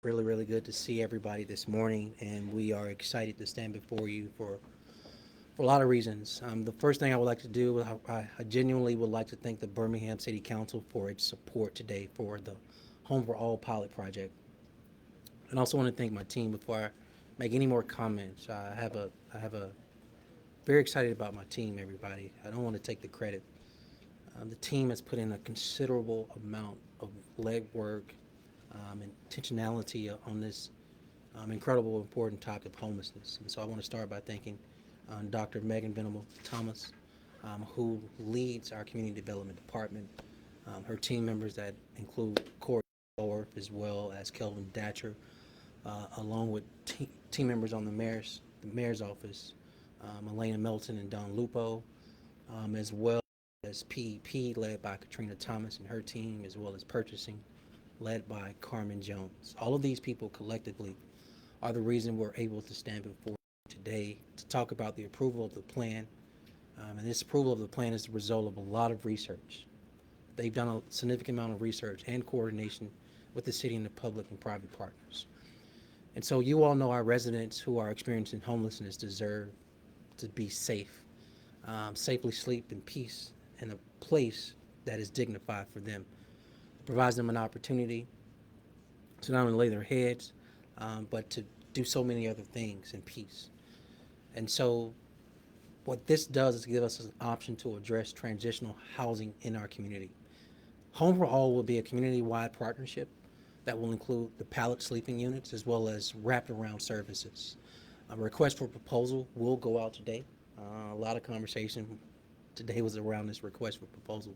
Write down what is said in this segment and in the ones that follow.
Really good to see everybody this morning, and we are excited to stand before you for a lot of reasons. The first thing I would like to do, I genuinely would like to thank the Birmingham City Council for its support today for the Home for All pilot project. And also want to thank my team before I make any more comments. I have a very excited about my team, everybody. I don't want to take the credit. The team has put in a considerable amount of legwork and intentionality on this incredible, important topic of homelessness. And so I want to start by thanking Dr. Megan Venable Thomas, who leads our community development department. Her team members that include Corey Orff as well as Kelvin Datcher, along with team members on the mayor's office, Elena Melton and Don Lupo, as well as PEP led by Katrina Thomas and her team, as well as purchasing led by Carmen Jones. All of these people collectively are the reason we're able to stand before you today to talk about the approval of the plan. And this approval of the plan is the result of a lot of research. They've done a significant amount of research and coordination with the city and the public and private partners. And so you all know our residents who are experiencing homelessness deserve to be safe, safely sleep in peace in a place that is dignified for them. It provides them an opportunity to not only lay their heads, but to do so many other things in peace. And so what this does is give us an option to address transitional housing in our community. Home for All will be a community-wide partnership that will include the pallet sleeping units as well as wrapped around services. A request for proposal will go out today. A lot of conversation today was around this request for proposal.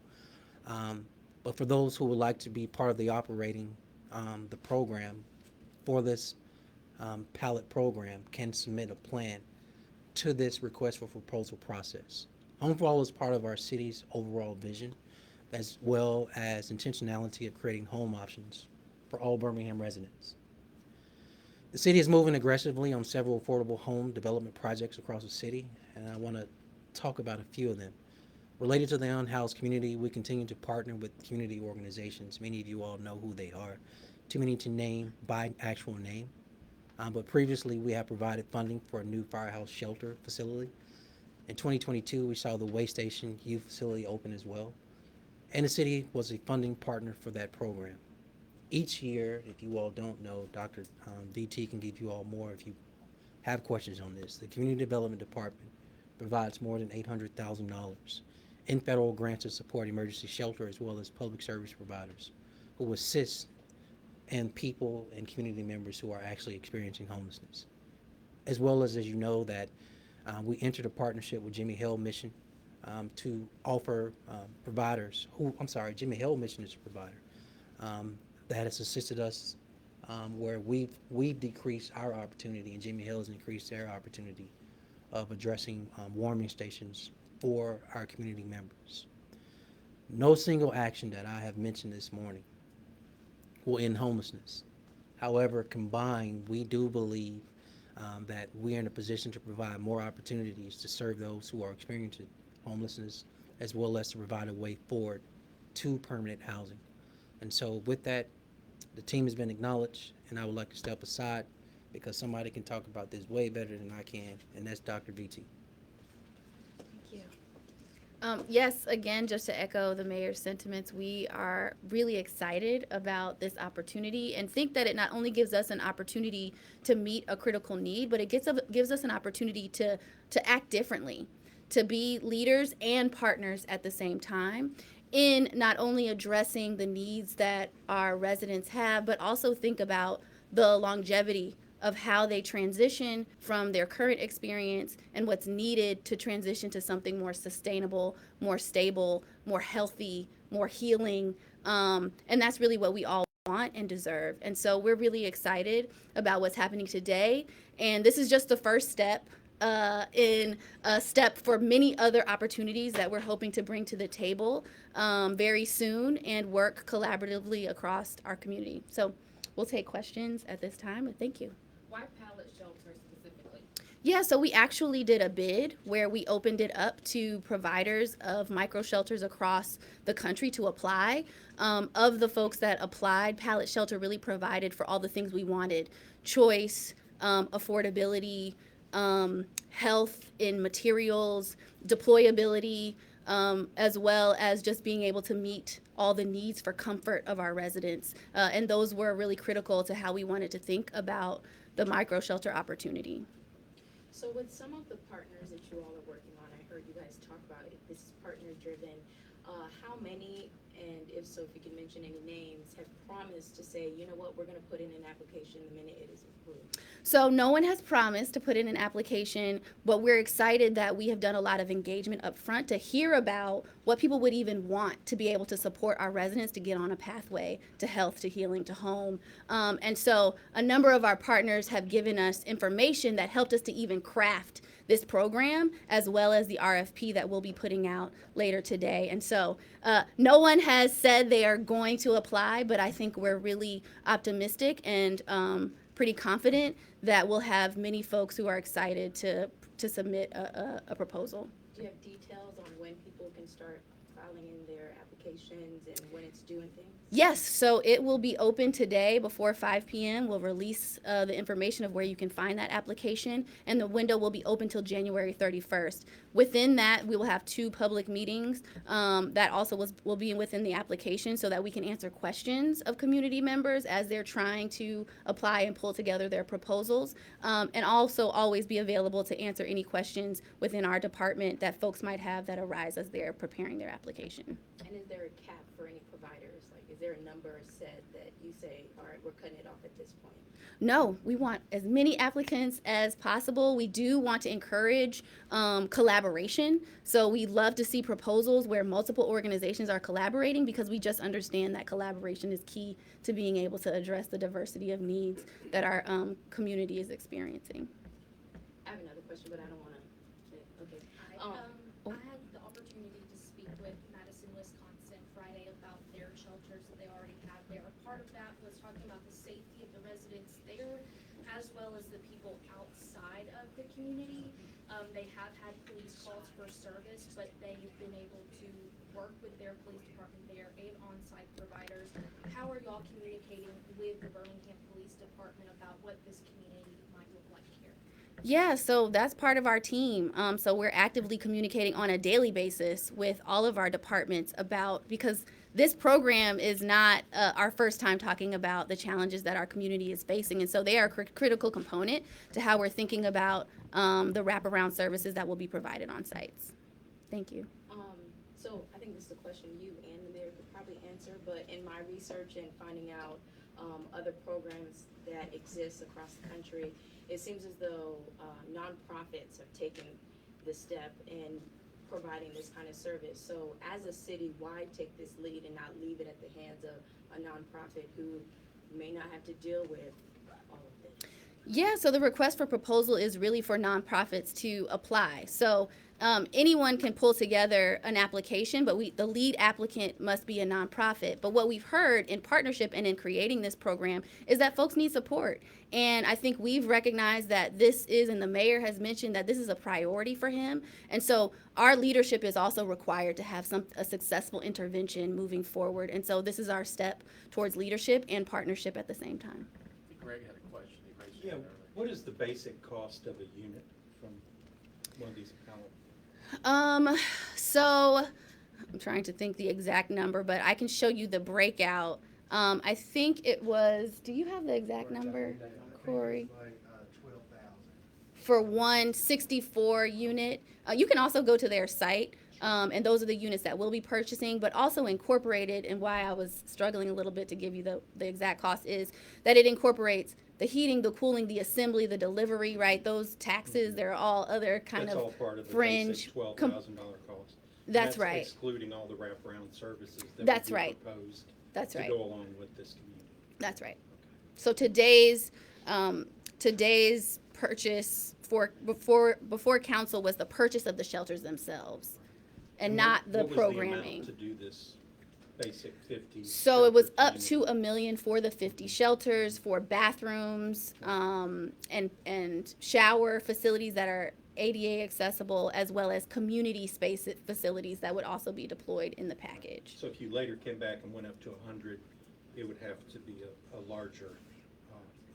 Um, but for those who would like to be part of the operating the program for this pallet program can submit a plan to this request for proposal process. Home for All is part of our city's overall vision, as well as intentionality of creating home options for all Birmingham residents. The city is moving aggressively on several affordable home development projects across the city, and I want to talk about a few of them. Related to the unhoused community, we continue to partner with community organizations. Many of you all know who they are. Too many to name by actual name. But previously, we have provided funding for a new firehouse shelter facility. In 2022, we saw the Way Station Youth Facility open as well. And the city was a funding partner for that program. Each year, if you all don't know, Dr. DT can give you all more if you have questions on this. The Community Development Department provides more than $800,000 in federal grants to support emergency shelter as well as public service providers who assist and people and community members who are actually experiencing homelessness. As well as you know, that we entered a partnership with Jimmy Hill Mission to offer providers who, I'm sorry, Jimmy Hill Mission is a provider that has assisted us where we've decreased our opportunity and Jimmy Hill has increased their opportunity of addressing warming stations for our community members. No single action that I have mentioned this morning will end homelessness. However, combined, we do believe that we are in a position to provide more opportunities to serve those who are experiencing homelessness, as well as to provide a way forward to permanent housing. And so, with that, the team has been acknowledged, and I would like to step aside because somebody can talk about this way better than I can, and that's Dr. VT. Thank you. Yes, again, just to echo the mayor's sentiments, we are really excited about this opportunity and think that it not only gives us an opportunity to meet a critical need, but it gives us an opportunity to act differently, to be leaders and partners at the same time in not only addressing the needs that our residents have, but also think about the longevity of how they transition from their current experience and what's needed to transition to something more sustainable, more stable, more healthy, more healing. And that's really what we all want and deserve. And so we're really excited about what's happening today. And this is just the first step in a step for many other opportunities that we're hoping to bring to the table very soon and work collaboratively across our community. So we'll take questions at this time, and thank you. Why pallet shelter specifically? Yeah, so we actually did a bid where we opened it up to providers of micro shelters across the country to apply. Of the folks that applied, Pallet Shelter really provided for all the things we wanted: choice, affordability, health in materials, deployability, as well as just being able to meet all the needs for comfort of our residents. And those were really critical to how we wanted to think about the micro shelter opportunity. So with some of the partners that you all are working on, I heard you guys talk about it, this is partner driven. How many, and if so, if you can mention any names, have promised to say, you know what, we're gonna put in an application the minute it is approved? So no one has promised to put in an application, but we're excited that we have done a lot of engagement up front to hear about what people would even want to be able to support our residents to get on a pathway to health, to healing, to home. And so a number of our partners have given us information that helped us to even craft this program, as well as the RFP that we'll be putting out later today. And so no one has said they are going to apply, but I think we're really optimistic and pretty confident that we'll have many folks who are excited to submit a proposal. Do you have details on when people can start filing in their applications and when it's due and things? Yes, so it will be open today before 5 p.m. We'll release the information of where you can find that application, and the window will be open till January 31st. Within that, we will have 2 public meetings that also will be within the application so that we can answer questions of community members as they're trying to apply and pull together their proposals, and also always be available to answer any questions within our department that folks might have that arise as they're preparing their application. And is there a cap for any providers? Like, is there a number set that you say, all right, we're cutting it off at this point? No, we want as many applicants as possible. We do want to encourage collaboration. So we love to see proposals where multiple organizations are collaborating, because we just understand that collaboration is key to being able to address the diversity of needs that our community is experiencing. I have another question, but I don't wanna, okay. I had the opportunity to speak with Madison, Wisconsin Friday about their shelters that they already have there. Part of that was talking about the safety of the residents there, as well as the people outside of the community. They have had police calls for service, but they've been able to work with their police department there and on-site providers. How are y'all communicating with the Birmingham Police Department about what this community might look like here? Yeah, so that's part of our team. So we're actively communicating on a daily basis with all of our departments about, because this program is not our first time talking about the challenges that our community is facing. And so they are a critical component to how we're thinking about the wraparound services that will be provided on sites. Thank you. So I think this is a question you and the mayor could probably answer, but in my research and finding out other programs that exist across the country, it seems as though nonprofits have taken this step in providing this kind of service. So as a city, why take this lead and not leave it at the hands of a nonprofit who may not have to deal with all of this? Yeah, so the request for proposal is really for nonprofits to apply. So anyone can pull together an application, but the lead applicant must be a nonprofit. But what we've heard in partnership and in creating this program is that folks need support. And I think we've recognized that this is, and the mayor has mentioned that this is a priority for him. And so our leadership is also required to have a successful intervention moving forward. And so this is our step towards leadership and partnership at the same time. Greg had a question. He raised his Yeah, hand earlier. what is the basic cost of a unit from one of these pallet? So I'm trying to think the exact number, but I can show you the breakout. I think it was, do you have the exact number, Corey? Like 12,000. For 164 unit. You can also go to their site, and those are the units that we'll be purchasing, but also incorporated, and why I was struggling a little bit to give you the exact cost is that it incorporates the heating, the cooling, the assembly, the delivery, right? Those taxes, they're all other kind That's of all part of the fringe. basic $12,000 cost. And That's right. Excluding all the wraparound services that That's would be right. proposed That's to right. go along with this community. That's right. So today's purchase before council was the purchase of the shelters themselves, and not the What was the amount programming. to do this basic 50? So it was shelter up to community? $1 million for the 50 shelters, for bathrooms, and shower facilities that are ADA accessible, as well as community space facilities that would also be deployed in the package. So if you later came back and went up to 100, it would have to be a larger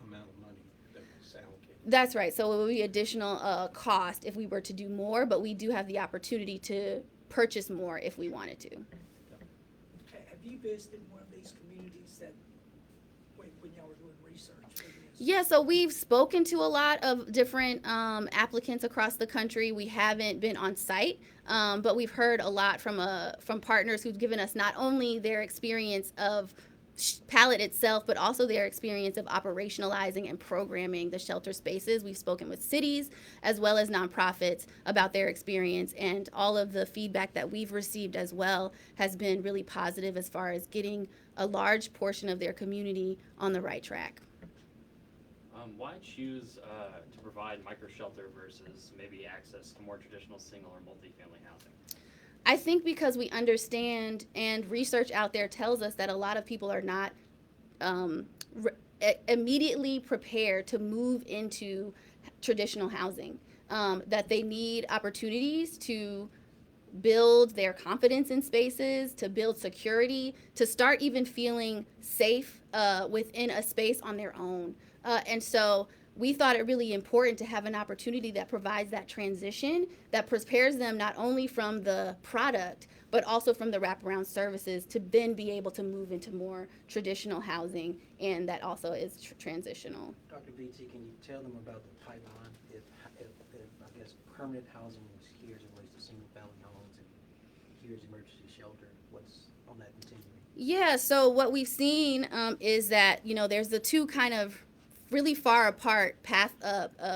amount of money that was allocated. That's right. So it would be additional cost if we were to do more, but we do have the opportunity to purchase more if we wanted to. Have you visited one of these communities that, when y'all were doing research for this? Yeah, so we've spoken to a lot of different applicants across the country. We haven't been on site, but we've heard a lot from partners who've given us not only their experience of Pallet itself, but also their experience of operationalizing and programming the shelter spaces. We've spoken with cities as well as nonprofits about their experience, and all of the feedback that we've received as well has been really positive as far as getting a large portion of their community on the right track. Why choose to provide micro shelter versus maybe access to more traditional single or multifamily housing? I think because we understand, and research out there tells us that a lot of people are not immediately prepared to move into traditional housing, that they need opportunities to build their confidence in spaces, to build security, to start even feeling safe within a space on their own. And so we thought it really important to have an opportunity that provides that transition, that prepares them not only from the product, but also from the wraparound services to then be able to move into more traditional housing, and that also is transitional. Dr. BT, can you tell them about the pipeline? If I guess permanent housing is here as it relates to single family homes, and here's emergency shelter, what's on that continuum? Yeah, so what we've seen is that, there's the two kind of really far apart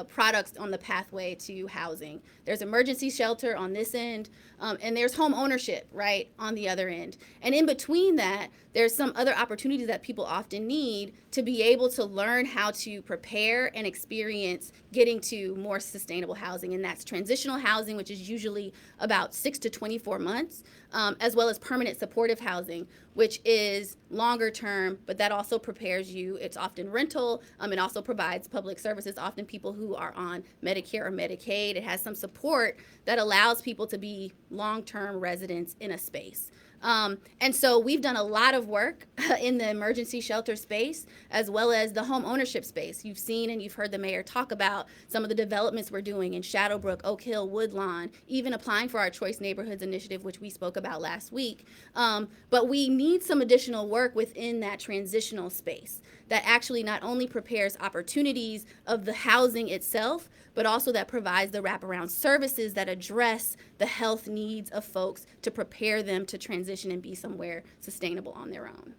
products on the pathway to housing. There's emergency shelter on this end, and there's home ownership, right, on the other end. And in between that, there's some other opportunities that people often need to be able to learn how to prepare and experience getting to more sustainable housing. And that's transitional housing, which is usually about 6 to 24 months, as well as permanent supportive housing, which is longer term, but that also prepares you. It's often rental. It also provides public services, often people who are on Medicare or Medicaid. It has some support that allows people to be long-term residents in a space. And so we've done a lot of work in the emergency shelter space, as well as the home ownership space. You've seen and you've heard the mayor talk about some of the developments we're doing in Shadowbrook, Oak Hill, Woodlawn, even applying for our Choice Neighborhoods initiative, which we spoke about last week. But we need some additional work within that transitional space that actually not only prepares opportunities of the housing itself, but also that provides the wraparound services that address the health needs of folks to prepare them to transition and be somewhere sustainable on their own.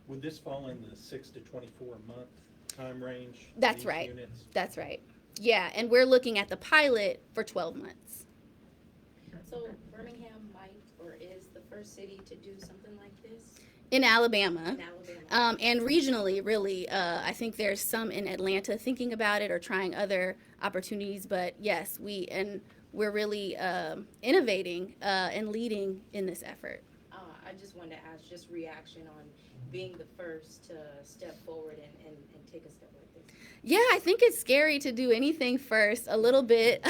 Would this fall in the 6 to 24 month time range? for That's these right. units? That's right. Yeah, and we're looking at the pilot for 12 months. So Birmingham might or is the first city to do something like this In Alabama. in Alabama. And regionally, really, I think there's some in Atlanta thinking about it or trying other opportunities. But yes, we're really innovating and leading in this effort. I just wanted to ask just reaction on being the first to step forward and take a step like this. Yeah, I think it's scary to do anything first, a little bit.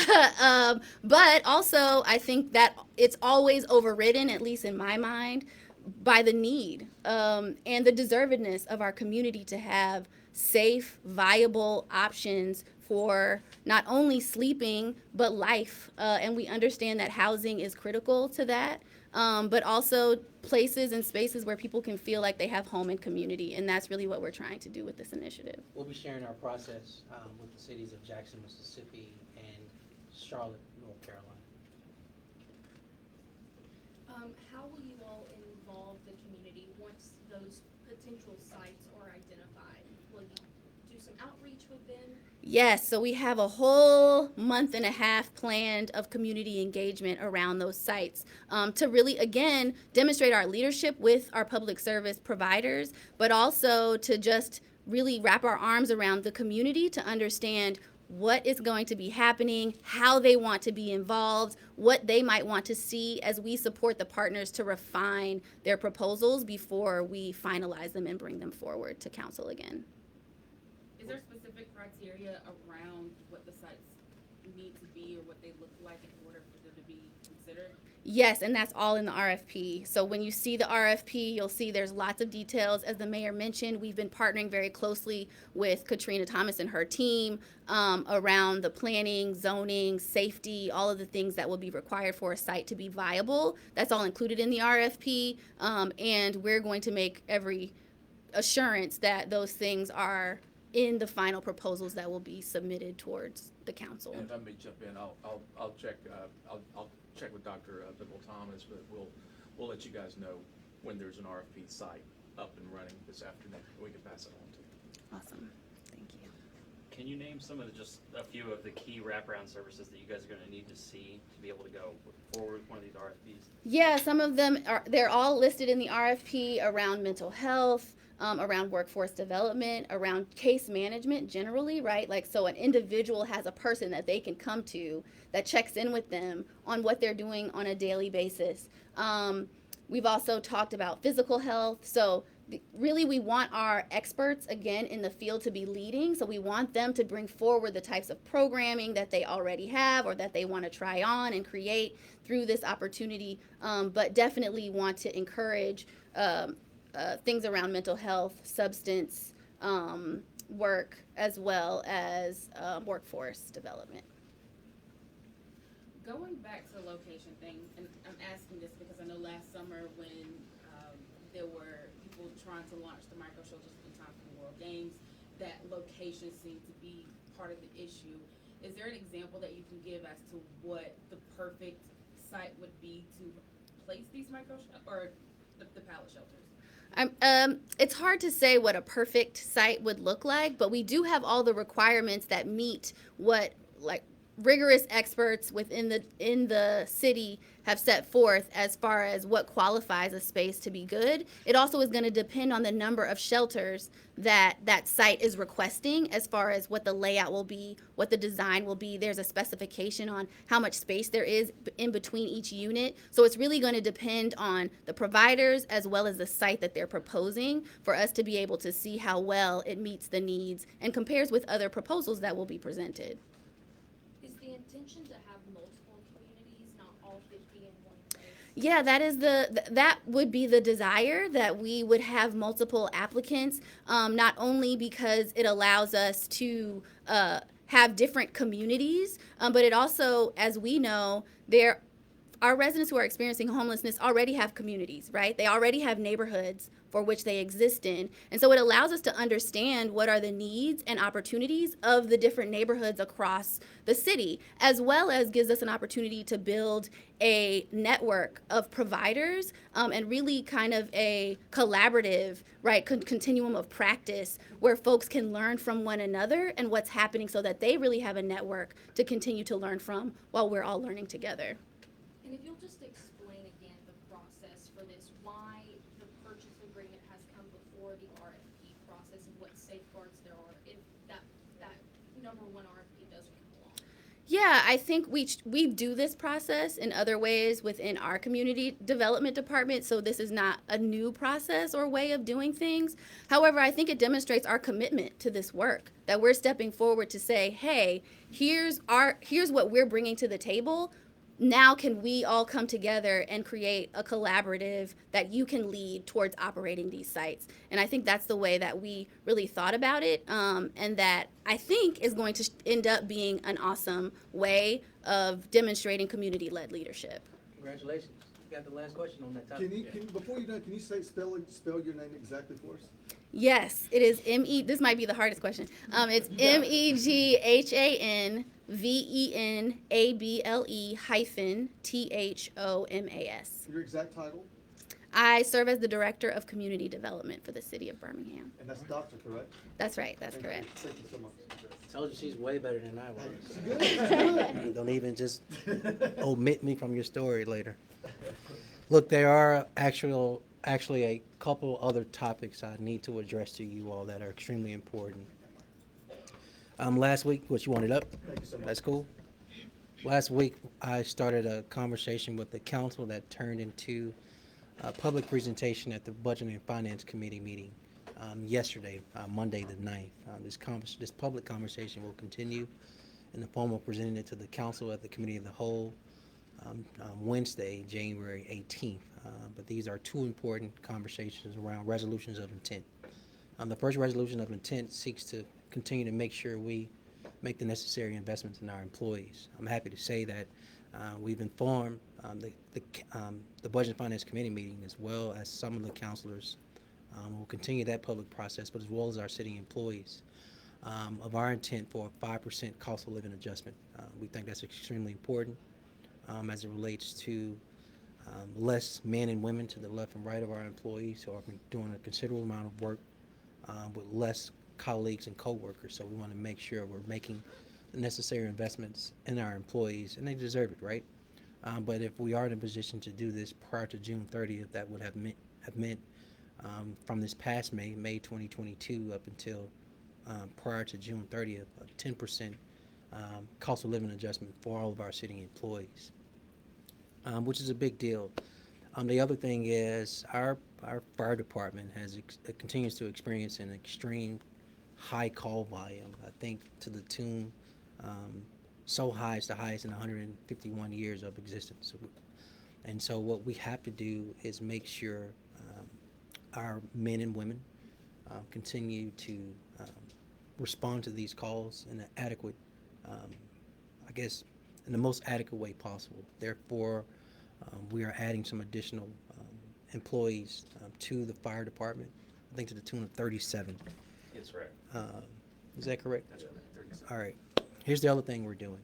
But also, I think that it's always overridden, at least in my mind, by the need and the deservedness of our community to have safe, viable options for not only sleeping, but life. And we understand that housing is critical to that, but also places and spaces where people can feel like they have home and community. And that's really what we're trying to do with this initiative. We'll be sharing our process with the cities of Jackson, Mississippi, and Charlotte, North Carolina. How will you all involve the community once those potential sites are identified? Will you do some outreach with them? Yes, so we have a whole month and a half planned of community engagement around those sites to really, again, demonstrate our leadership with our public service providers, but also to just really wrap our arms around the community to understand what is going to be happening, how they want to be involved, what they might want to see as we support the partners to refine their proposals before we finalize them and bring them forward to council again. Is there specific criteria around what the sites need to be or what they look like in order for them to be considered? Yes, and that's all in the RFP. So when you see the RFP, you'll see there's lots of details. As the mayor mentioned, we've been partnering very closely with Katrina Thomas and her team around the planning, zoning, safety, all of the things that will be required for a site to be viable. That's all included in the RFP, and we're going to make every assurance that those things are in the final proposals that will be submitted towards the council. And if I may jump in, I'll check with Dr. Biddle Thomas, but we'll let you guys know when there's an RFP site up and running this afternoon. We can pass it on to you. Awesome. Thank you. Can you name some of the, just a few of the key wraparound services that you guys are gonna need to see to be able to go forward with one of these RFPs? Yeah, some of them they're all listed in the RFP around mental health, around workforce development, around case management generally, right? Like, so an individual has a person that they can come to that checks in with them on what they're doing on a daily basis. We've also talked about physical health. So really we want our experts, again, in the field to be leading. So we want them to bring forward the types of programming that they already have or that they want to try on and create through this opportunity, but definitely want to encourage things around mental health, substance work, as well as workforce development. Going back to the location thing, and I'm asking this because I know last summer when there were people trying to launch the micro shelters in time for the World Games, that location seemed to be part of the issue. Is there an example that you can give as to what the perfect site would be to place these micro or the pallet shelters? It's hard to say what a perfect site would look like, but we do have all the requirements that meet what like rigorous experts within the city have set forth as far as what qualifies a space to be good. It also is going to depend on the number of shelters that site is requesting as far as what the layout will be, what the design will be. There's a specification on how much space there is in between each unit. So it's really going to depend on the providers as well as the site that they're proposing for us to be able to see how well it meets the needs and compares with other proposals that will be presented. Is the intention to have multiple communities, not all 50 in one place? Yeah, that would be the desire, that we would have multiple applicants, not only because it allows us to have different communities, but it also, as we know, our residents who are experiencing homelessness already have communities, right? They already have neighborhoods for which they exist in. And so it allows us to understand what are the needs and opportunities of the different neighborhoods across the city, as well as gives us an opportunity to build a network of providers and really kind of a collaborative, right, continuum of practice where folks can learn from one another and what's happening so that they really have a network to continue to learn from while we're all learning together. And if you'll just explain again the process for this, why the purchase agreement has come before the RFP process and what safeguards there are if that number one RFP doesn't come along. Yeah, I think we do this process in other ways within our community development department, so this is not a new process or way of doing things. However, I think it demonstrates our commitment to this work, that we're stepping forward to say, hey, here's what we're bringing to the table. Now can we all come together and create a collaborative that you can lead towards operating these sites? And I think that's the way that we really thought about it, and that I think is going to end up being an awesome way of demonstrating community-led leadership. Congratulations. You got the last question on that topic. Before you're done, can you spell your name exactly for us? Yes, it is this might be the hardest question. It's MEGHANVENABLE-THOMAS. Your exact title? I serve as the Director of Community Development for the City of Birmingham. And that's doctor, correct? That's right, that's Thank you. correct. Thank you so much. Told you she's way better than I was. Good. Don't even just omit me from your story later. Look, there are actually a couple other topics I need to address to you all that are extremely important. Last week, what you wanted up? Thank you so much. That's cool. Last week, I started a conversation with the council that turned into a public presentation at the Budget and Finance Committee meeting yesterday, Monday the 9th. This public conversation will continue in the form of presenting it to the council at the Committee of the Whole Wednesday, January 18th. But these are two important conversations around resolutions of intent. The first resolution of intent seeks to continue to make sure we make the necessary investments in our employees. I'm happy to say that we've informed the Budget and Finance Committee meeting, as well as some of the councilors. We'll continue that public process, but as well as our city employees, of our intent for a 5% cost of living adjustment. We think that's extremely important as it relates to less men and women to the left and right of our employees who are doing a considerable amount of work with less colleagues and co-workers. So we want to make sure we're making the necessary investments in our employees, and they deserve it, right? But if we are in a position to do this prior to June 30th, that would have meant from this past May 2022, up until prior to June 30th, a 10% cost of living adjustment for all of our city employees, which is a big deal. The other thing is our fire department continues to experience an extreme high call volume. I think to the tune so high, it's the highest in 151 years of existence. And so what we have to do is make sure our men and women continue to respond to these calls in an adequate, in the most adequate way possible. Therefore, we are adding some additional employees to the fire department, I think to the tune of 37. That's right. Is that correct? That's right. 37. All right. Here's the other thing we're doing.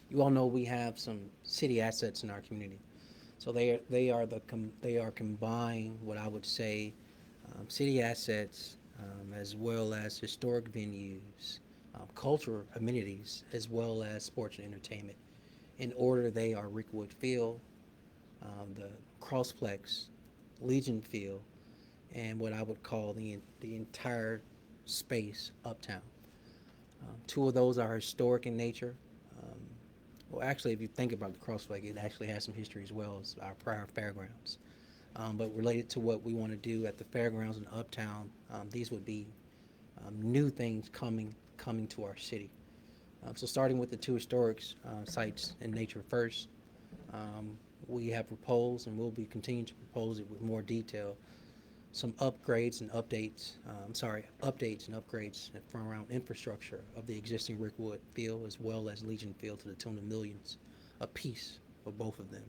You all know we have some city assets in our community. So they are combined, what I would say, city assets as well as historic venues, cultural amenities, as well as sports and entertainment. In order, they are Rickwood Field, the Crossplex, Legion Field, and what I would call the entire space uptown. Two of those are historic in nature. Well, actually, if you think about the Crossplex, it actually has some history as well as our prior fairgrounds. But related to what we want to do at the fairgrounds in uptown, these would be new things coming to our city. So starting with the two historic sites in nature first, we have proposed, and we'll be continuing to propose it with more detail, some upgrades and updates and upgrades from around infrastructure of the existing Rickwood Field as well as Legion Field to the tune of millions a piece for both of them.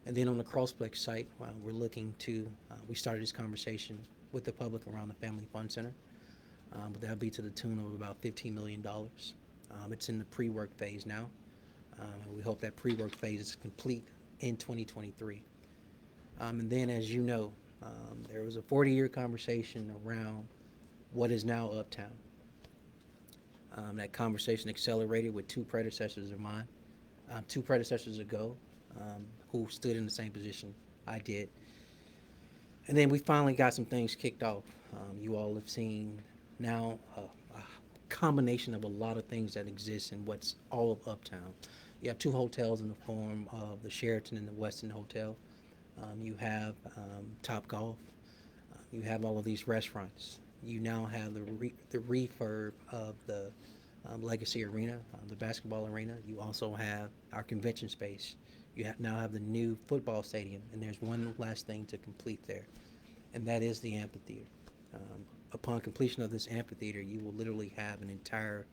And then on the Crossplex site, we're looking to, we started this conversation with the public around the Family Fun Center, but that'll be to the tune of about $15 million. It's in the pre-work phase now. We hope that pre-work phase is complete in 2023. And then, as you know, there was a 40-year conversation around what is now Uptown. That conversation accelerated with two predecessors of mine, 2 predecessors ago, who stood in the same position I did. And then we finally got some things kicked off. You all have seen now a combination of a lot of things that exist in what's all of Uptown. You have 2 hotels in the form of the Sheraton and the Westin Hotel. You have Top Golf. You have all of these restaurants. You now have the refurb of the Legacy Arena, the basketball arena. You also have our convention space. You now have the new football stadium, and there's one last thing to complete there, and that is the amphitheater. Upon completion of this amphitheater, you will literally have an entire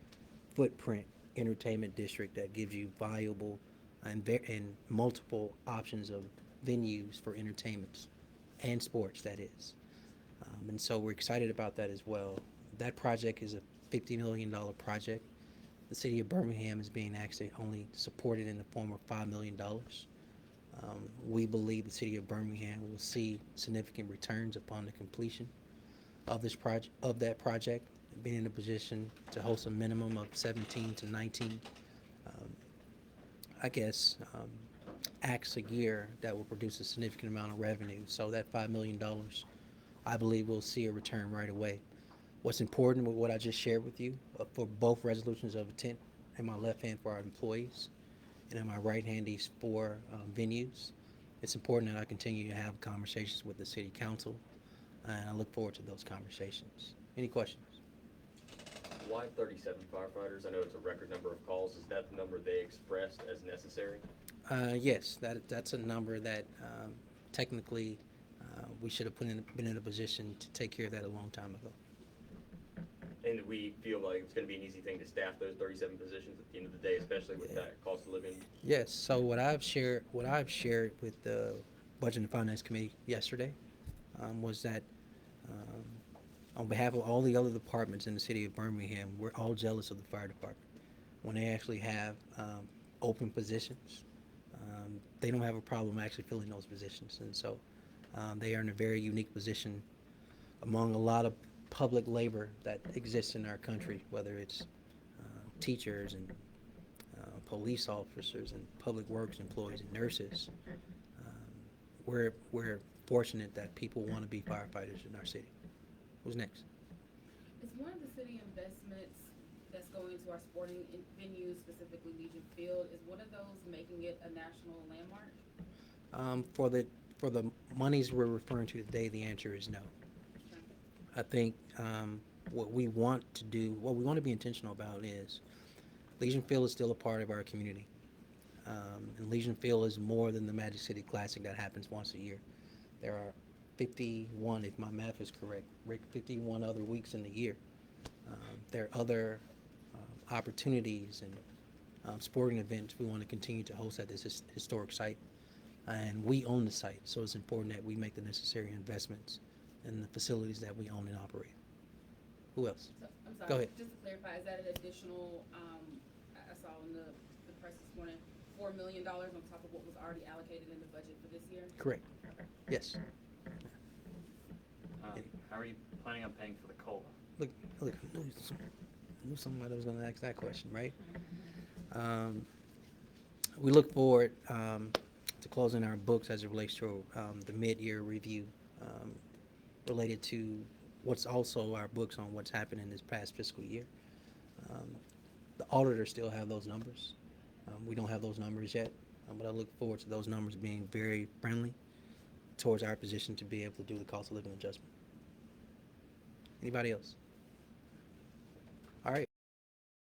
footprint entertainment district that gives you valuable and multiple options of venues for entertainments and sports, that is. And so we're excited about that as well. That project is a $50 million project. The city of Birmingham is being actually only supported in the form of $5 million. We believe the city of Birmingham will see significant returns upon the completion of that project, being in a position to host a minimum of 17 to 19 acts a year that will produce a significant amount of revenue. So that $5 million, I believe we'll see a return right away. What's important with what I just shared with you for both resolutions of intent, in my left hand for our employees, and in my right hand these four venues. It's important that I continue to have conversations with the city council, and I look forward to those conversations. Any questions? Why 37 firefighters? I know it's a record number of calls. Is that the number they expressed as necessary? Yes, that's a number that technically we should have been in a position to take care of that a long time ago. And we feel like it's going to be an easy thing to staff those 37 positions at the end of the day, especially with that cost of living. Yes. So what I've shared with the Budget and Finance Committee yesterday was that on behalf of all the other departments in the city of Birmingham, we're all jealous of the fire department when they actually have open positions. They don't have a problem actually filling those positions, and so they are in a very unique position among a lot of public labor that exists in our country, whether it's teachers and police officers and public works employees and nurses. We're fortunate that people want to be firefighters in our city. Who's next? Is one of the city investments that's going to our sporting venues, specifically Legion Field, is one of those making it a national landmark? For the monies we're referring to today, the answer is no. I think what we want to do, what we want to be intentional about is Legion Field is still a part of our community. And Legion Field is more than the Magic City Classic that happens once a year. There are 51, if my math is correct, Rick, 51 other weeks in the year. There are other opportunities and sporting events we want to continue to host at this historic site. And we own the site, so it's important that we make the necessary investments in the facilities that we own and operate. Who else? So, I'm sorry, Go ahead. just to clarify, is that an additional, I saw in the press this morning, $4 million on top of what was already allocated in the budget for this year? Correct. Yes. How are you planning on paying for the COLA? Look, I knew somebody was going to ask that question, right? We look forward to closing our books as it relates to the mid-year review related to what's also our books on what's happened in this past fiscal year. The auditors still have those numbers. We don't have those numbers yet, but I look forward to those numbers being very friendly towards our position to be able to do the cost of living adjustment. Anybody else?